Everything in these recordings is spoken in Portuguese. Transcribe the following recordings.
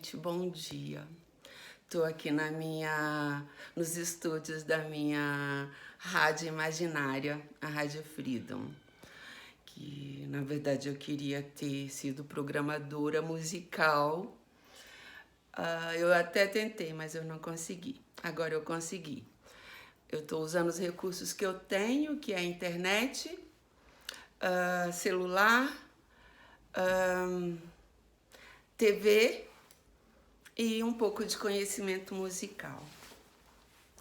gente, bom dia. Estou aqui nos estúdios da minha rádio imaginária, a Rádio Freedom, que na verdade eu queria ter sido programadora musical. Eu até tentei, mas eu não consegui. Agora eu consegui. Eu estou usando os recursos que eu tenho, que é a internet, celular, TV e um pouco de conhecimento musical.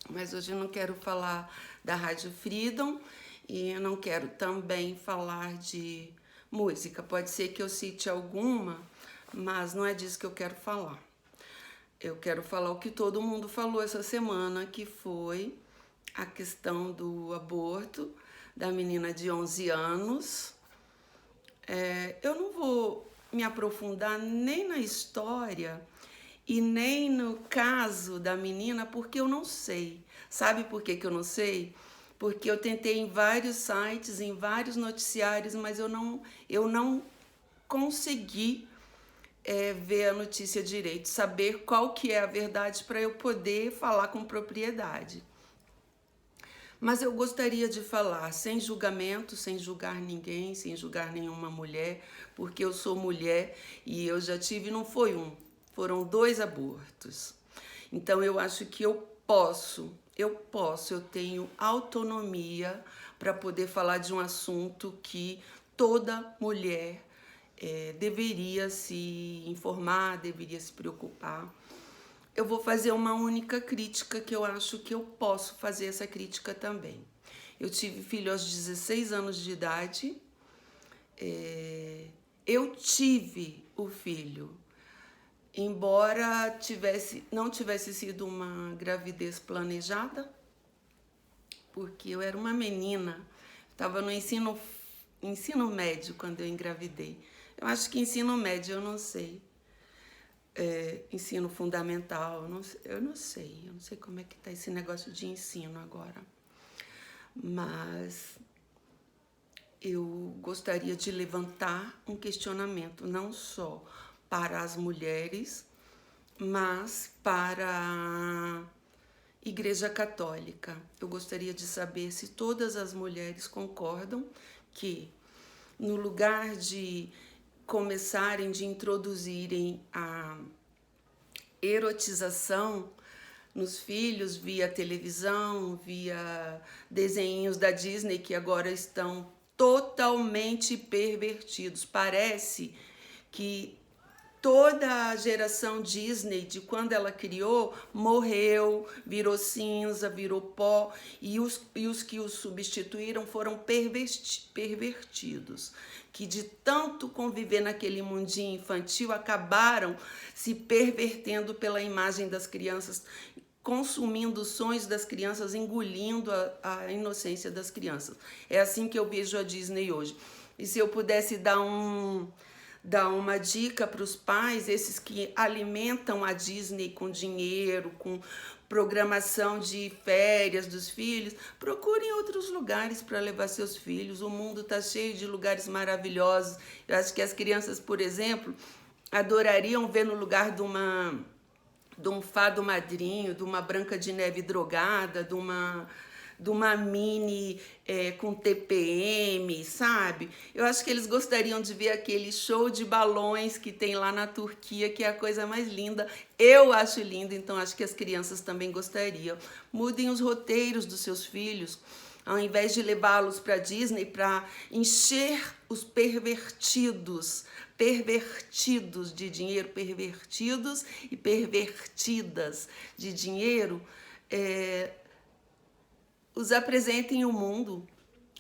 Mas hoje eu não quero falar da Rádio Freedom e eu não quero também falar de música. Pode ser que eu cite alguma, mas não é disso que eu quero falar. Eu quero falar o que todo mundo falou essa semana, que foi a questão do aborto da menina de 11 anos. Eu não vou me aprofundar nem na história e nem no caso da menina, porque eu não sei. Sabe por que eu não sei? Porque eu tentei em vários sites, em vários noticiários, mas eu não consegui ver a notícia direito, saber qual que é a verdade para eu poder falar com propriedade. Mas eu gostaria de falar sem julgamento, sem julgar ninguém, sem julgar nenhuma mulher, porque eu sou mulher e eu já tive, não foi um, foram 2 abortos. Então eu acho que eu tenho autonomia para poder falar de um assunto que toda mulher deveria se informar, deveria se preocupar. Eu vou fazer uma única crítica que eu acho que eu posso fazer essa crítica também. Eu tive filho aos 16 anos de idade. Eu tive o filho, embora não tivesse sido uma gravidez planejada, porque eu era uma menina, estava no ensino médio quando eu engravidei. Eu acho que ensino médio, eu não sei. Ensino fundamental, eu não sei como é que tá esse negócio de ensino agora, mas eu gostaria de levantar um questionamento, não só para as mulheres, mas para a Igreja Católica. Eu gostaria de saber se todas as mulheres concordam que, no lugar de começarem, de introduzirem a erotização nos filhos via televisão, via desenhos da Disney que agora estão totalmente pervertidos. Parece que toda a geração Disney, de quando ela criou, morreu, virou cinza, virou pó, e os que os substituíram foram pervertidos, que de tanto conviver naquele mundinho infantil, acabaram se pervertendo pela imagem das crianças, consumindo os sonhos das crianças, engolindo a inocência das crianças. É assim que eu vejo a Disney hoje. E se eu pudesse dar uma dica para os pais, esses que alimentam a Disney com dinheiro, com programação de férias dos filhos, procurem outros lugares para levar seus filhos. O mundo está cheio de lugares maravilhosos. Eu acho que as crianças, por exemplo, adorariam ver no lugar de um fado madrinho, de uma Branca de Neve drogada, de uma Minnie com TPM, sabe? Eu acho que eles gostariam de ver aquele show de balões que tem lá na Turquia, que é a coisa mais linda. Eu acho lindo, então acho que as crianças também gostariam. Mudem os roteiros dos seus filhos, ao invés de levá-los para a Disney para encher os pervertidos de dinheiro, pervertidos e pervertidas de dinheiro, os apresentem o mundo,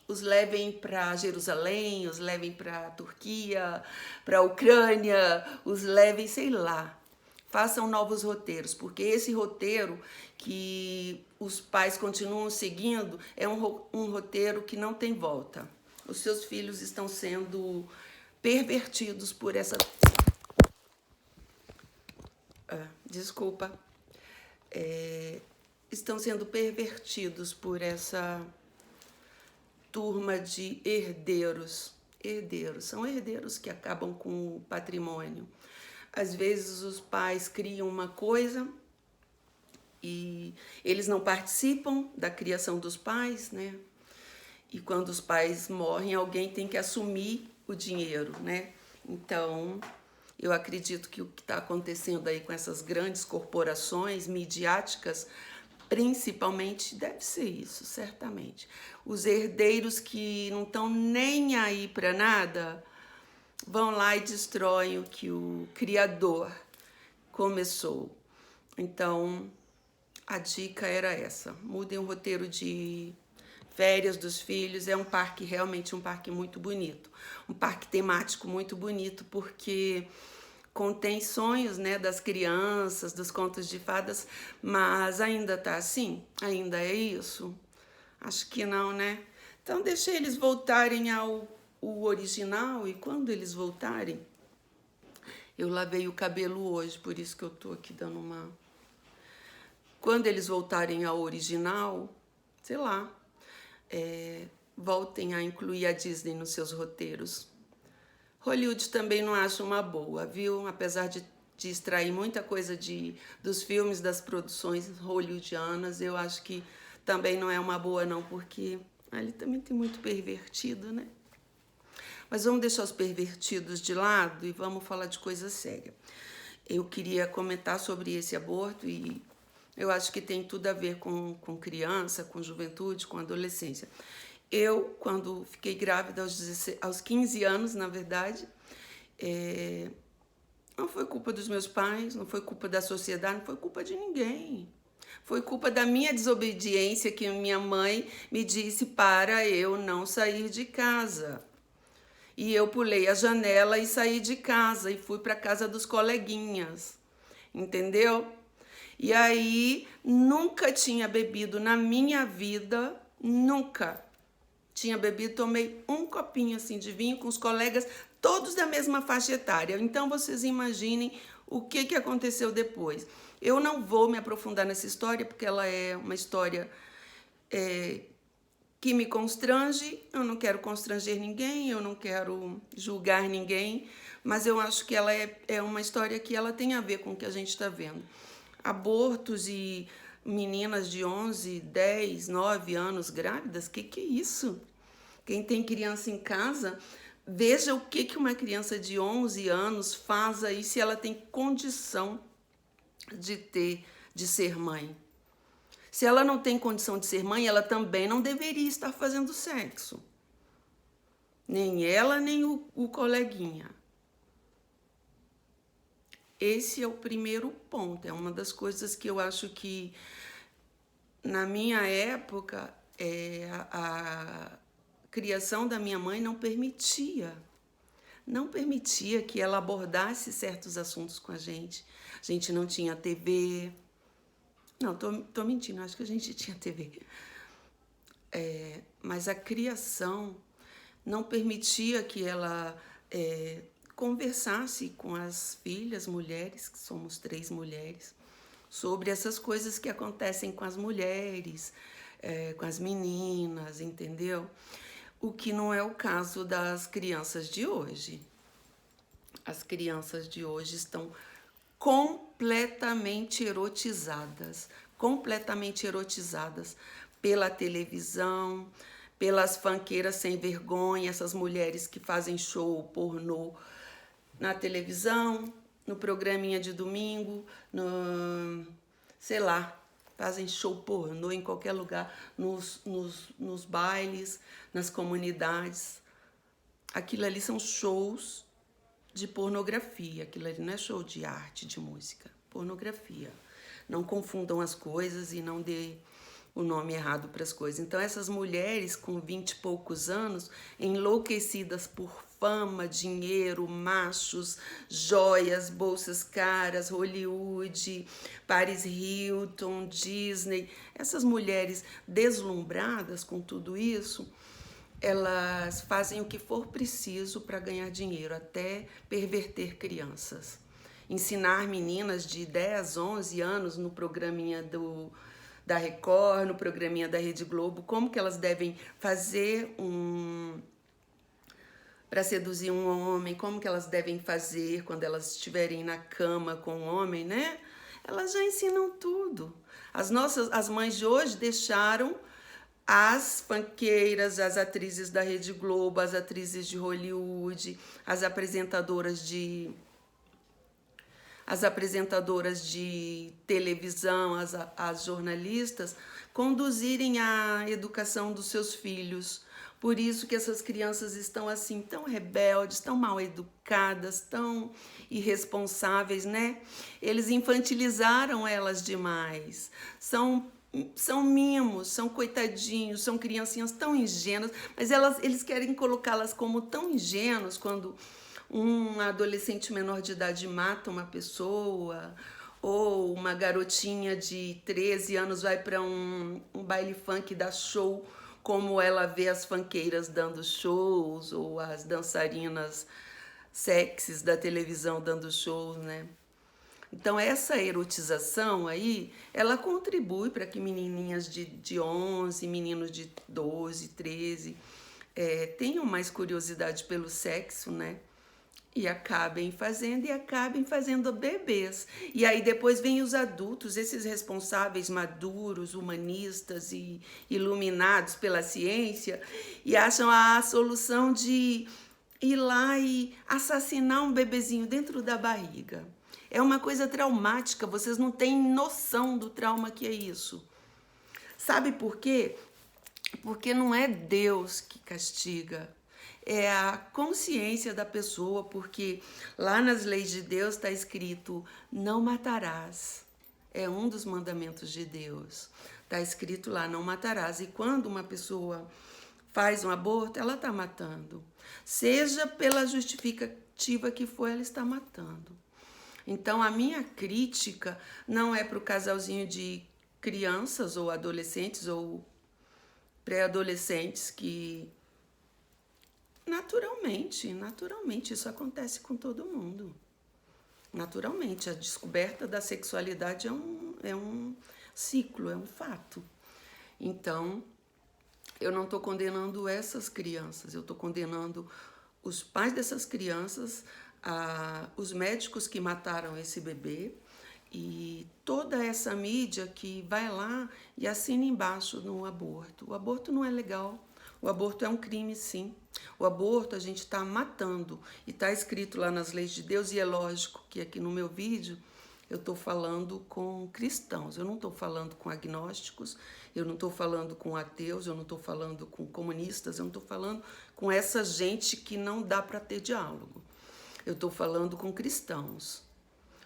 os levem para Jerusalém, os levem para a Turquia, para a Ucrânia, os levem, sei lá. Façam novos roteiros, porque esse roteiro que os pais continuam seguindo é um roteiro que não tem volta. Os seus filhos estão sendo pervertidos por essa... Desculpa. Estão sendo pervertidos por essa turma de herdeiros. São herdeiros que acabam com o patrimônio. Às vezes os pais criam uma coisa e eles não participam da criação dos pais, né? E quando os pais morrem, alguém tem que assumir o dinheiro, né? Então, eu acredito que o que está acontecendo aí com essas grandes corporações midiáticas, principalmente, deve ser isso, certamente. Os herdeiros que não estão nem aí para nada, vão lá e destroem o que o Criador começou. Então, a dica era essa: mudem o roteiro de férias dos filhos. É um parque, realmente um parque muito bonito, um parque temático muito bonito, porque contém sonhos, né, das crianças, dos contos de fadas, mas ainda tá assim? Ainda é isso? Acho que não, né? Então deixa eles voltarem ao o original, e quando eles voltarem, eu lavei o cabelo hoje, por isso que eu tô aqui dando uma... Quando eles voltarem ao original, sei lá, voltem a incluir a Disney nos seus roteiros. Hollywood também não acho uma boa, viu? Apesar de extrair muita coisa dos filmes, das produções hollywoodianas, eu acho que também não é uma boa não, porque ali também tem muito pervertido, né? Mas vamos deixar os pervertidos de lado e vamos falar de coisa séria. Eu queria comentar sobre esse aborto e eu acho que tem tudo a ver com criança, com juventude, com adolescência. Eu, quando fiquei grávida aos 15 anos, na verdade, não foi culpa dos meus pais, não foi culpa da sociedade, não foi culpa de ninguém. Foi culpa da minha desobediência que minha mãe me disse para eu não sair de casa. E eu pulei a janela e saí de casa e fui para a casa dos coleguinhas, entendeu? E aí, nunca tinha bebido na minha vida, nunca tinha bebido, tomei um copinho assim de vinho com os colegas, todos da mesma faixa etária. Então, vocês imaginem o que aconteceu depois. Eu não vou me aprofundar nessa história, porque ela é uma história que me constrange. Eu não quero constranger ninguém, eu não quero julgar ninguém, mas eu acho que ela é uma história que ela tem a ver com o que a gente está vendo. Abortos e meninas de 11, 10, 9 anos grávidas, que é isso? Quem tem criança em casa, veja o que uma criança de 11 anos faz aí se ela tem condição de ser mãe. Se ela não tem condição de ser mãe, ela também não deveria estar fazendo sexo. Nem ela, nem o coleguinha. Esse é o primeiro ponto. É uma das coisas que eu acho que, na minha época, a criação da minha mãe não permitia que ela abordasse certos assuntos com a gente. A gente não tinha TV. Não, tô mentindo, acho que a gente tinha TV. Mas a criação não permitia que ela conversasse com as filhas, mulheres, que somos 3 mulheres, sobre essas coisas que acontecem com as mulheres, com as meninas, entendeu? O que não é o caso das crianças de hoje. As crianças de hoje estão completamente erotizadas pela televisão, pelas funkeiras sem vergonha, essas mulheres que fazem show pornô na televisão, no programinha de domingo, sei lá, fazem show pornô em qualquer lugar, nos bailes, nas comunidades. Aquilo ali são shows de pornografia, aquilo ali não é show de arte, de música, pornografia. Não confundam as coisas e não dê o nome errado para as coisas. Então, essas mulheres com 20 e poucos anos, enlouquecidas por fama, dinheiro, machos, joias, bolsas caras, Hollywood, Paris Hilton, Disney, essas mulheres deslumbradas com tudo isso, elas fazem o que for preciso para ganhar dinheiro, até perverter crianças. Ensinar meninas de 10, 11 anos no programinha da Record, no programinha da Rede Globo, como que elas devem fazer para seduzir um homem, como que elas devem fazer quando elas estiverem na cama com um homem, né? Elas já ensinam tudo. As mães de hoje deixaram as funkeiras, as atrizes da Rede Globo, as atrizes de Hollywood, as apresentadoras de televisão, as jornalistas, conduzirem a educação dos seus filhos. Por isso que essas crianças estão assim, tão rebeldes, tão mal educadas, tão irresponsáveis, né? Eles infantilizaram elas demais. São mimos, são coitadinhos, são criancinhas tão ingênuas, mas eles querem colocá-las como tão ingênuas quando um adolescente menor de idade mata uma pessoa, ou uma garotinha de 13 anos vai para um baile funk, dá show, como ela vê as funkeiras dando shows, ou as dançarinas sexys da televisão dando shows, né? Então, essa erotização aí, ela contribui para que menininhas de 11, meninos de 12, 13, tenham mais curiosidade pelo sexo, né? E acabem fazendo bebês. E aí depois vem os adultos, esses responsáveis maduros, humanistas e iluminados pela ciência, e acham a solução de ir lá e assassinar um bebezinho dentro da barriga. É uma coisa traumática, vocês não têm noção do trauma que é isso. Sabe por quê? Porque não é Deus que castiga, é a consciência da pessoa, porque lá nas leis de Deus está escrito, não matarás. É um dos mandamentos de Deus. Está escrito lá, não matarás. E quando uma pessoa faz um aborto, ela está matando. Seja pela justificativa que for, ela está matando. Então, a minha crítica não é para o casalzinho de crianças ou adolescentes ou pré-adolescentes que naturalmente, isso acontece com todo mundo. Naturalmente, a descoberta da sexualidade é um ciclo, é um fato. Então, eu não estou condenando essas crianças, eu estou condenando os pais dessas crianças, os médicos que mataram esse bebê e toda essa mídia que vai lá e assina embaixo no aborto. O aborto não é legal. O aborto é um crime, sim. O aborto a gente está matando. E está escrito lá nas leis de Deus, e é lógico que aqui no meu vídeo eu estou falando com cristãos, eu não estou falando com agnósticos, eu não estou falando com ateus, eu não estou falando com comunistas, eu não estou falando com essa gente que não dá para ter diálogo. Eu estou falando com cristãos.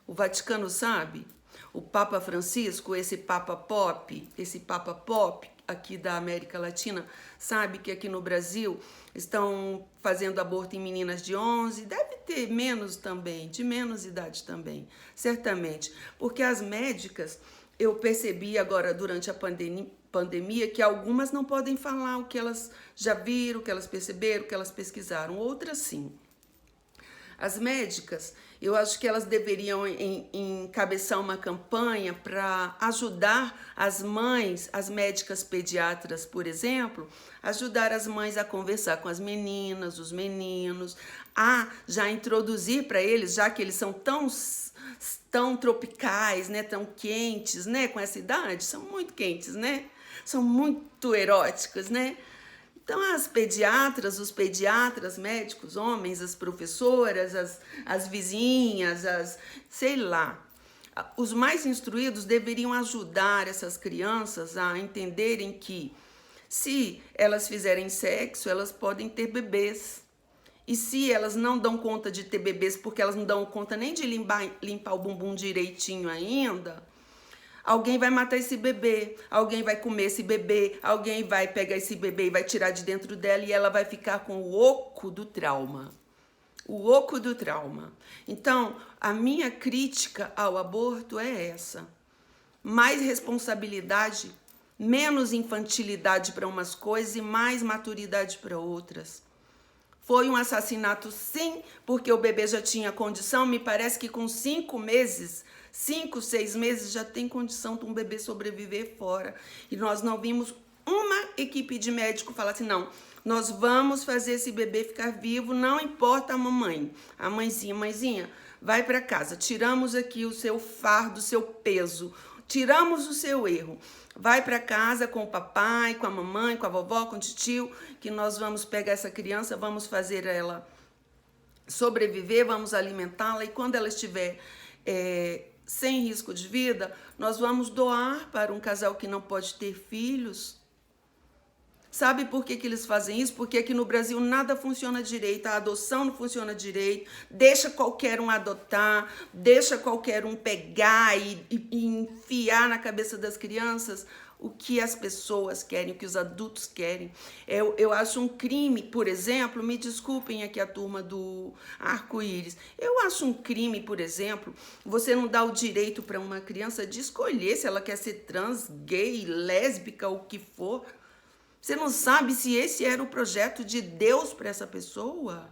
O Vaticano sabe? O Papa Francisco, esse Papa Pop aqui da América Latina, sabe que aqui no Brasil estão fazendo aborto em meninas de 11, deve ter menos também, de menos idade também, certamente. Porque as médicas, eu percebi agora durante a pandemia que algumas não podem falar o que elas já viram, o que elas perceberam, o que elas pesquisaram, outras sim. As médicas, eu acho que elas deveriam encabeçar uma campanha para ajudar as mães, as médicas pediatras, por exemplo, ajudar as mães a conversar com as meninas, os meninos, a já introduzir para eles, já que eles são tão tropicais, né, tão quentes, né, com essa idade, são muito quentes, né, são muito eróticos, né. Então, as pediatras, os pediatras, médicos, homens, as professoras, as vizinhas, sei lá, os mais instruídos deveriam ajudar essas crianças a entenderem que, se elas fizerem sexo, elas podem ter bebês. E se elas não dão conta de ter bebês, porque elas não dão conta nem de limpar o bumbum direitinho ainda, alguém vai matar esse bebê, alguém vai comer esse bebê, alguém vai pegar esse bebê e vai tirar de dentro dela e ela vai ficar com o oco do trauma. O oco do trauma. Então, a minha crítica ao aborto é essa. Mais responsabilidade, menos infantilidade para umas coisas e mais maturidade para outras. Foi um assassinato, sim, porque o bebê já tinha condição, me parece que com 5 meses... 5, 6 meses já tem condição de um bebê sobreviver fora. E nós não vimos uma equipe de médico fala assim, não, nós vamos fazer esse bebê ficar vivo, não importa a mamãe. A mãezinha, vai para casa, tiramos aqui o seu fardo, o seu peso, tiramos o seu erro. Vai para casa com o papai, com a mamãe, com a vovó, com o tio, que nós vamos pegar essa criança, vamos fazer ela sobreviver, vamos alimentá-la e quando ela estiver sem risco de vida, nós vamos doar para um casal que não pode ter filhos. Sabe por que eles fazem isso? Porque aqui no Brasil nada funciona direito, a adoção não funciona direito, deixa qualquer um adotar, deixa qualquer um pegar e enfiar na cabeça das crianças o que as pessoas querem, o que os adultos querem. Eu acho um crime, por exemplo, me desculpem aqui a turma do arco-íris, eu acho um crime, por exemplo, você não dá o direito para uma criança de escolher se ela quer ser trans, gay, lésbica, o que for. Você não sabe se esse era o projeto de Deus para essa pessoa?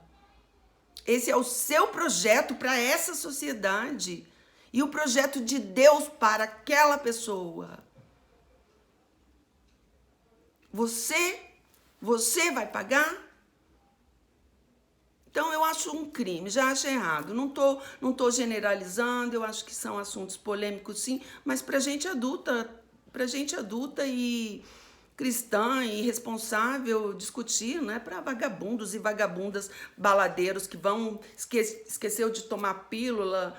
Esse é o seu projeto para essa sociedade. E o projeto de Deus para aquela pessoa. Você vai pagar? Então eu acho um crime, já acho errado. Não tô generalizando, eu acho que são assuntos polêmicos sim, mas para gente adulta e cristã e responsável discutir, não é para vagabundos e vagabundas baladeiros que vão esqueceu de tomar pílula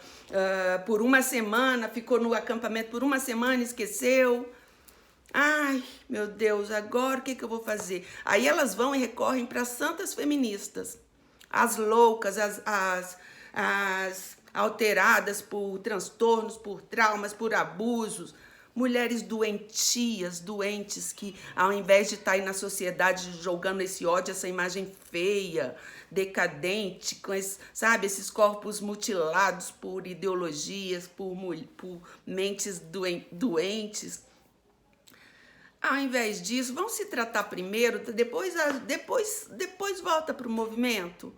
por uma semana, ficou no acampamento por uma semana e esqueceu. Ai, meu Deus, agora o que eu vou fazer? Aí elas vão e recorrem para santas feministas, as loucas, as alteradas por transtornos, por traumas, por abusos, mulheres doentias, doentes, que ao invés de estar aí na sociedade jogando esse ódio, essa imagem feia, decadente, com esses corpos mutilados por ideologias, por mentes doentes. Ao invés disso, vão se tratar primeiro, depois volta para o movimento.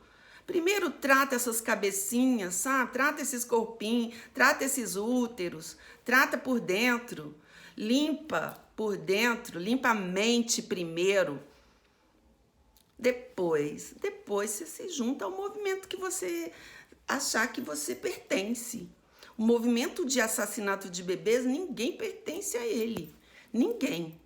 Primeiro trata essas cabecinhas, sabe? Trata esses corpinhos, trata esses úteros, trata por dentro, limpa por dentro, limpa a mente primeiro. Depois você se junta ao movimento que você achar que você pertence. O movimento de assassinato de bebês, ninguém pertence a ele. Ninguém.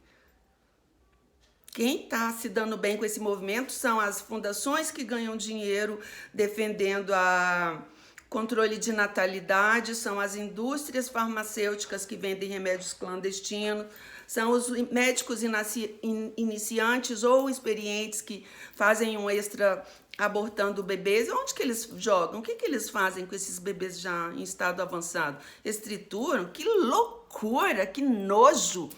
Quem está se dando bem com esse movimento são as fundações que ganham dinheiro defendendo a controle de natalidade, são as indústrias farmacêuticas que vendem remédios clandestinos, são os médicos iniciantes ou experientes que fazem um extra abortando bebês. Onde que eles jogam? O que eles fazem com esses bebês já em estado avançado? Eles trituram? Que loucura, que nojo!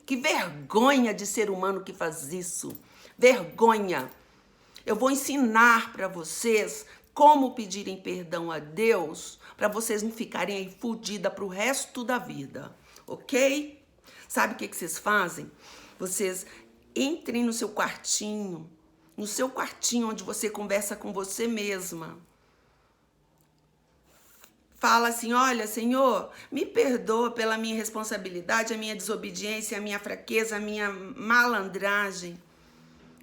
Que vergonha de ser humano que faz isso. Vergonha. Eu vou ensinar para vocês como pedirem perdão a Deus para vocês não ficarem aí fodidas para o resto da vida. Ok? Sabe o que vocês fazem? Vocês entrem no seu quartinho onde você conversa com você mesma. Fala assim, olha, Senhor, me perdoa pela minha irresponsabilidade, a minha desobediência, a minha fraqueza, a minha malandragem.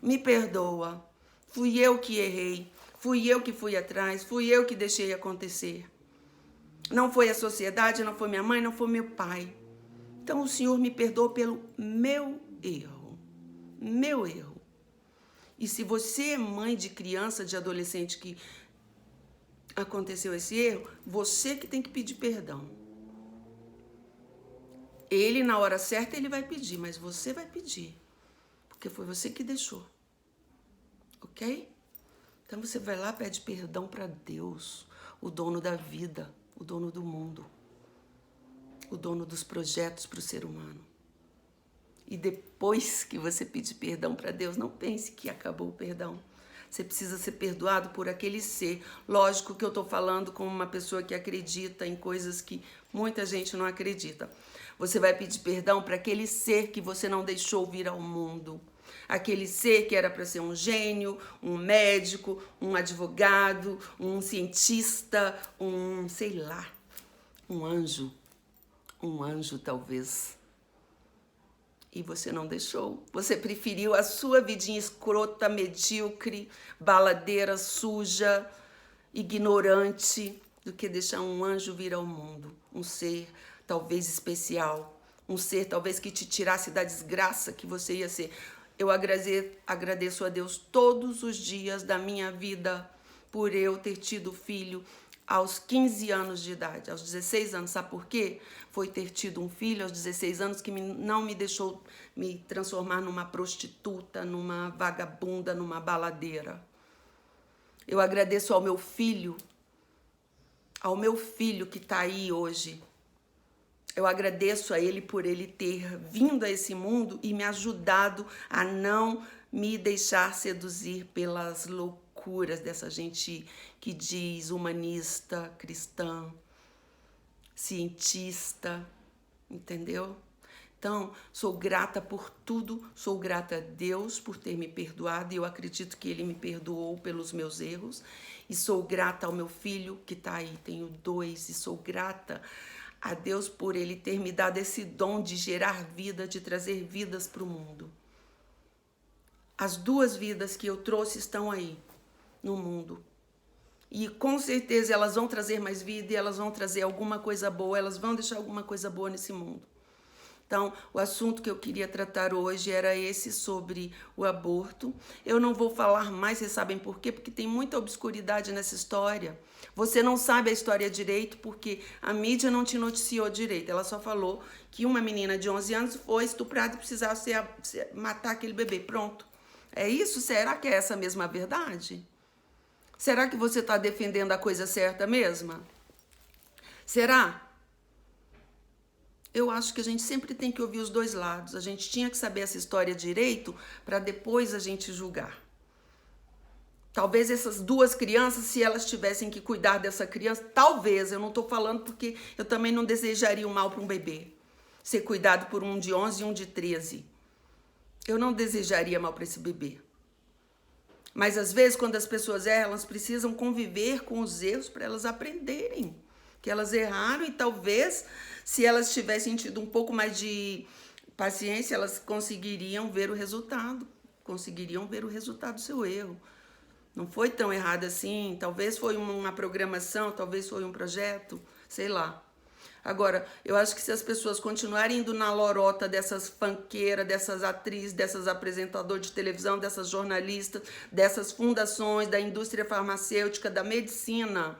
Me perdoa. Fui eu que errei. Fui eu que fui atrás. Fui eu que deixei acontecer. Não foi a sociedade, não foi minha mãe, não foi meu pai. Então o Senhor me perdoa pelo meu erro. Meu erro. E se você é mãe de criança, de adolescente que aconteceu esse erro, você que tem que pedir perdão. Ele, na hora certa, ele vai pedir, mas você vai pedir, porque foi você que deixou. Ok? Então você vai lá, pede perdão para Deus, o dono da vida, o dono do mundo, o dono dos projetos para o ser humano. E depois que você pedir perdão para Deus, não pense que acabou o perdão. Você precisa ser perdoado por aquele ser. Lógico que eu estou falando com uma pessoa que acredita em coisas que muita gente não acredita. Você vai pedir perdão para aquele ser que você não deixou vir ao mundo. Aquele ser que era para ser um gênio, um médico, um advogado, um cientista, sei lá, um anjo. Um anjo, talvez. E você não deixou. Você preferiu a sua vidinha escrota, medíocre, baladeira, suja, ignorante, do que deixar um anjo vir ao mundo. Um ser talvez especial. Um ser talvez que te tirasse da desgraça que você ia ser. Eu agradeço a Deus todos os dias da minha vida por eu ter tido filho aos 15 anos de idade, aos 16 anos. Sabe por quê? Foi ter tido um filho aos 16 anos que não me deixou me transformar numa prostituta, numa vagabunda, numa baladeira. Eu agradeço ao meu filho que está aí hoje. Eu agradeço a ele por ele ter vindo a esse mundo e me ajudado a não me deixar seduzir pelas loucuras dessa gente que diz humanista, cristã, cientista, entendeu? Então, sou grata por tudo, sou grata a Deus por ter me perdoado e eu acredito que Ele me perdoou pelos meus erros. E sou grata ao meu filho que está aí, tenho 2, e sou grata a Deus por Ele ter me dado esse dom de gerar vida, de trazer vidas para o mundo. As 2 vidas que eu trouxe estão aí no mundo. E com certeza elas vão trazer mais vida e elas vão trazer alguma coisa boa, elas vão deixar alguma coisa boa nesse mundo. Então, o assunto que eu queria tratar hoje era esse, sobre o aborto. Eu não vou falar mais, vocês sabem por quê? Porque tem muita obscuridade nessa história. Você não sabe a história direito porque a mídia não te noticiou direito. Ela só falou que uma menina de 11 anos foi estuprada e precisava matar aquele bebê. Pronto. É isso? Será que é essa mesma verdade? Será que você está defendendo a coisa certa mesma? Será? Eu acho que a gente sempre tem que ouvir os 2 lados. A gente tinha que saber essa história direito para depois a gente julgar. Talvez essas 2 crianças, se elas tivessem que cuidar dessa criança, talvez, eu não estou falando porque eu também não desejaria o mal para um bebê. Ser cuidado por um de 11 e um de 13. Eu não desejaria mal para esse bebê. Mas às vezes, quando as pessoas erram, elas precisam conviver com os erros para elas aprenderem que elas erraram e talvez, se elas tivessem tido um pouco mais de paciência, elas conseguiriam ver o resultado. Conseguiriam ver o resultado do seu erro. Não foi tão errado assim, talvez foi uma programação, talvez foi um projeto, sei lá. Agora, eu acho que se as pessoas continuarem indo na lorota dessas fanqueiras, dessas atrizes, dessas apresentadoras de televisão, dessas jornalistas, dessas fundações, da indústria farmacêutica, da medicina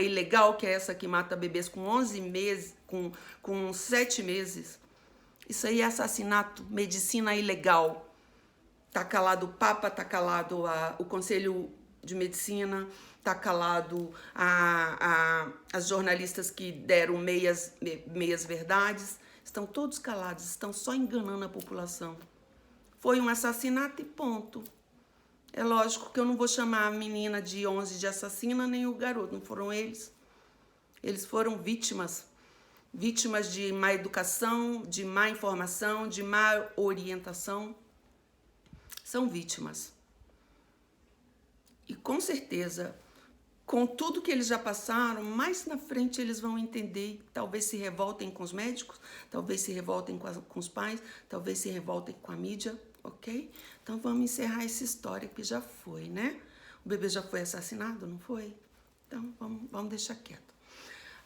ilegal, que é essa que mata bebês com 11 meses, com 7 meses. Isso aí é assassinato, medicina ilegal. Tá calado o Papa, tá calado o Conselho de Medicina, tá calado as jornalistas que deram meias verdades. Estão todos calados, estão só enganando a população. Foi um assassinato e ponto. É lógico que eu não vou chamar a menina de 11 de assassina, nem o garoto, não foram eles. Eles foram vítimas de má educação, de má informação, de má orientação. São vítimas. E com certeza, com tudo que eles já passaram, mais na frente eles vão entender, talvez se revoltem com os médicos, talvez se revoltem com os pais, talvez se revoltem com a mídia, ok? Então vamos encerrar essa história que já foi, né? O bebê já foi assassinado, não foi? Então vamos deixar quieto.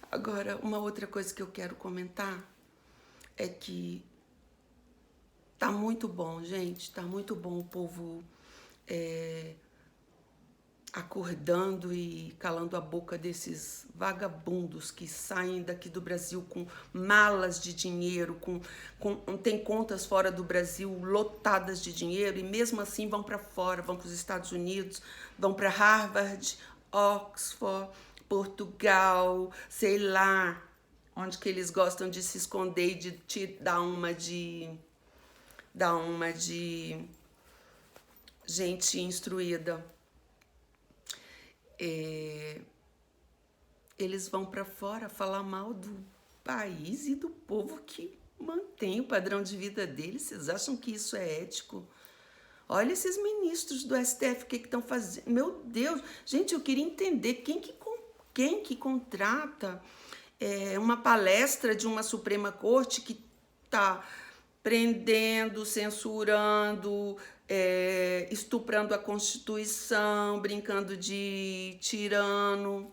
Agora, uma outra coisa que eu quero comentar é que tá muito bom, gente, tá muito bom o povo acordando e calando a boca desses vagabundos que saem daqui do Brasil com malas de dinheiro, tem contas fora do Brasil lotadas de dinheiro e mesmo assim vão para fora, vão para os Estados Unidos, vão para Harvard, Oxford, Portugal, sei lá, onde que eles gostam de se esconder e de te dar uma de gente instruída. Eles vão para fora falar mal do país e do povo que mantém o padrão de vida deles. Vocês acham que isso é ético? Olha esses ministros do STF, o que estão fazendo? Meu Deus, gente, eu queria entender quem que contrata uma palestra de uma Suprema Corte que está prendendo, censurando, estuprando a Constituição, brincando de tirano.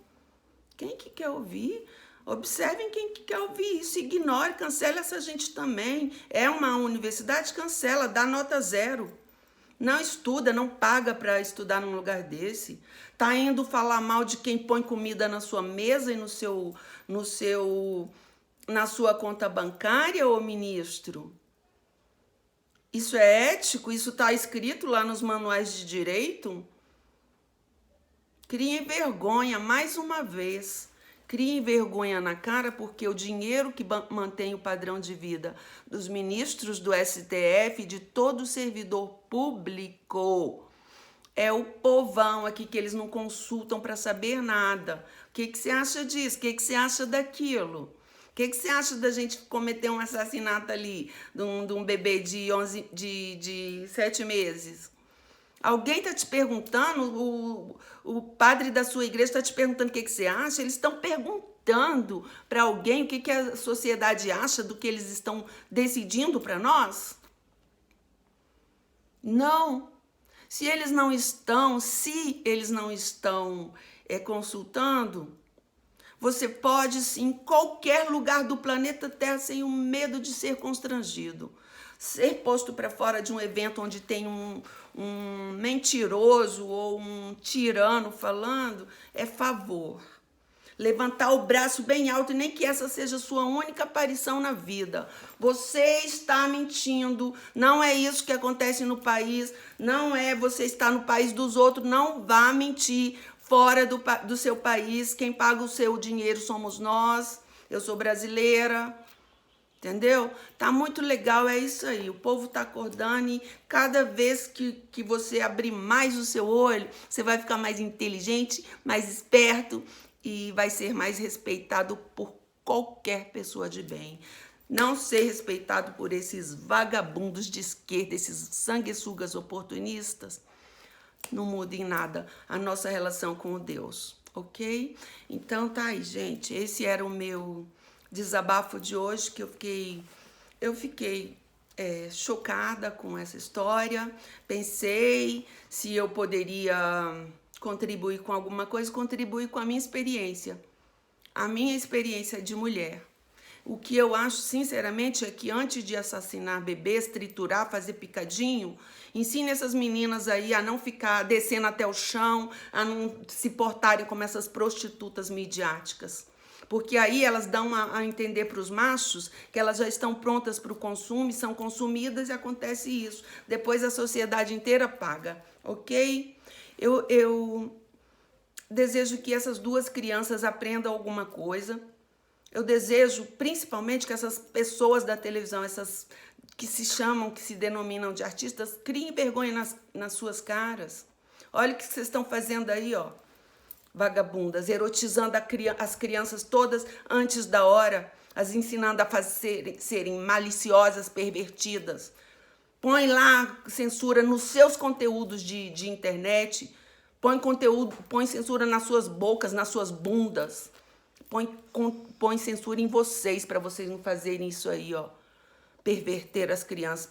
Quem que quer ouvir? Observem quem que quer ouvir isso, ignore, cancela essa gente também. É uma universidade, cancela, dá nota 0. Não estuda, não paga para estudar num lugar desse. Tá indo falar mal de quem põe comida na sua mesa e na sua conta bancária, ô ministro? Isso é ético? Isso está escrito lá nos manuais de direito? Criem vergonha, mais uma vez. Criem vergonha na cara, porque o dinheiro que mantém o padrão de vida dos ministros do STF, de todo servidor público, é o povão aqui que eles não consultam para saber nada. O que você acha disso? O que você acha daquilo? O que você acha da gente cometer um assassinato ali de um bebê de 7 meses? Alguém está te perguntando, o padre da sua igreja está te perguntando o que você acha? Eles estão perguntando para alguém o que a sociedade acha do que eles estão decidindo para nós? Não. Se eles não estão consultando, você pode, sim, em qualquer lugar do planeta Terra, sem o medo de ser constrangido. Ser posto para fora de um evento onde tem um mentiroso ou um tirano falando é favor. Levantar o braço bem alto, e nem que essa seja a sua única aparição na vida. Você está mentindo, não é isso que acontece no país, não é você está no país dos outros, não vá mentir fora do seu país. Quem paga o seu dinheiro somos nós, eu sou brasileira. Entendeu? Tá muito legal, é isso aí. O povo tá acordando e cada vez que você abrir mais o seu olho, você vai ficar mais inteligente, mais esperto e vai ser mais respeitado por qualquer pessoa de bem. Não ser respeitado por esses vagabundos de esquerda, esses sanguessugas oportunistas, não muda em nada a nossa relação com o Deus, ok? Então tá aí, gente. Esse era o meu desabafo de hoje, que eu fiquei chocada com essa história. Pensei se eu poderia contribuir com alguma coisa, contribuir com a minha experiência de mulher. O que eu acho, sinceramente, é que antes de assassinar bebês, triturar, fazer picadinho, ensine essas meninas aí a não ficar descendo até o chão, a não se portarem como essas prostitutas midiáticas. Porque aí elas dão a entender para os machos que elas já estão prontas para o consumo e são consumidas, e acontece isso. Depois a sociedade inteira paga, ok? Eu desejo que essas 2 crianças aprendam alguma coisa. Eu desejo principalmente que essas pessoas da televisão, essas que se denominam de artistas, criem vergonha nas suas caras. Olha o que vocês estão fazendo aí, ó. Vagabundas, erotizando as crianças todas antes da hora, as ensinando a serem maliciosas, pervertidas. Põe lá censura nos seus conteúdos de internet, põe censura nas suas bocas, nas suas bundas, põe censura em vocês, para vocês não fazerem isso aí, ó. Perverter as crianças,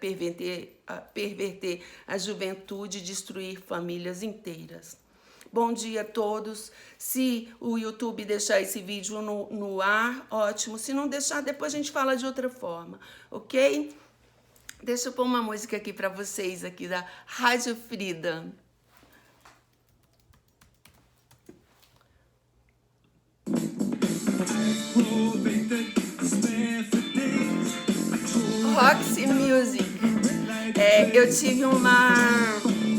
perverter a juventude, destruir famílias inteiras. Bom dia a todos. Se o YouTube deixar esse vídeo no ar, ótimo. Se não deixar, depois a gente fala de outra forma, ok? Deixa eu pôr uma música aqui para vocês, aqui da Rádio Frida. Roxy Music. Eu tive uma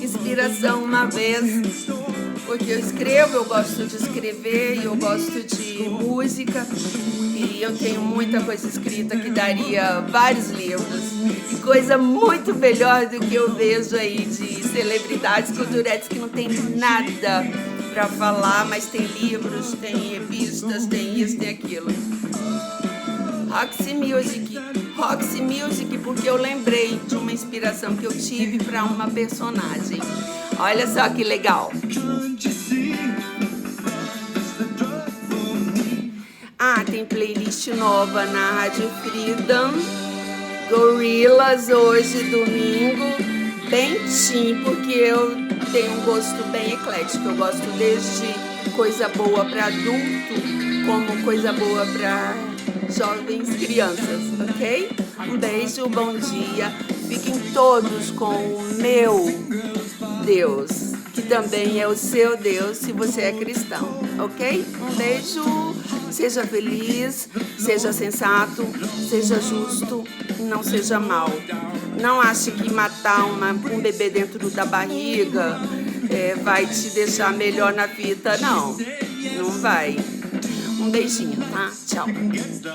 inspiração uma vez, porque eu escrevo, eu gosto de escrever e eu gosto de música, e eu tenho muita coisa escrita que daria vários livros, e coisa muito melhor do que eu vejo aí de celebridades culturais que não tem nada para falar, mas tem livros, tem revistas, tem isso, tem aquilo. Roxy Music, porque eu lembrei de uma inspiração que eu tive para uma personagem. Olha só que legal. Tem playlist nova na Rádio Frida. Gorillaz hoje, domingo, bem teen, porque eu tenho um gosto bem eclético. Eu gosto desde coisa boa para adulto, como coisa boa para jovens crianças, ok? Um beijo, bom dia. Fiquem todos com o meu Deus, que também é o seu Deus, se você é cristão, ok? Um beijo, seja feliz, seja sensato, seja justo, não seja mau. Não ache que matar um bebê dentro da barriga vai te deixar melhor na vida, não. Não vai. Um beijinho, tá? Tchau.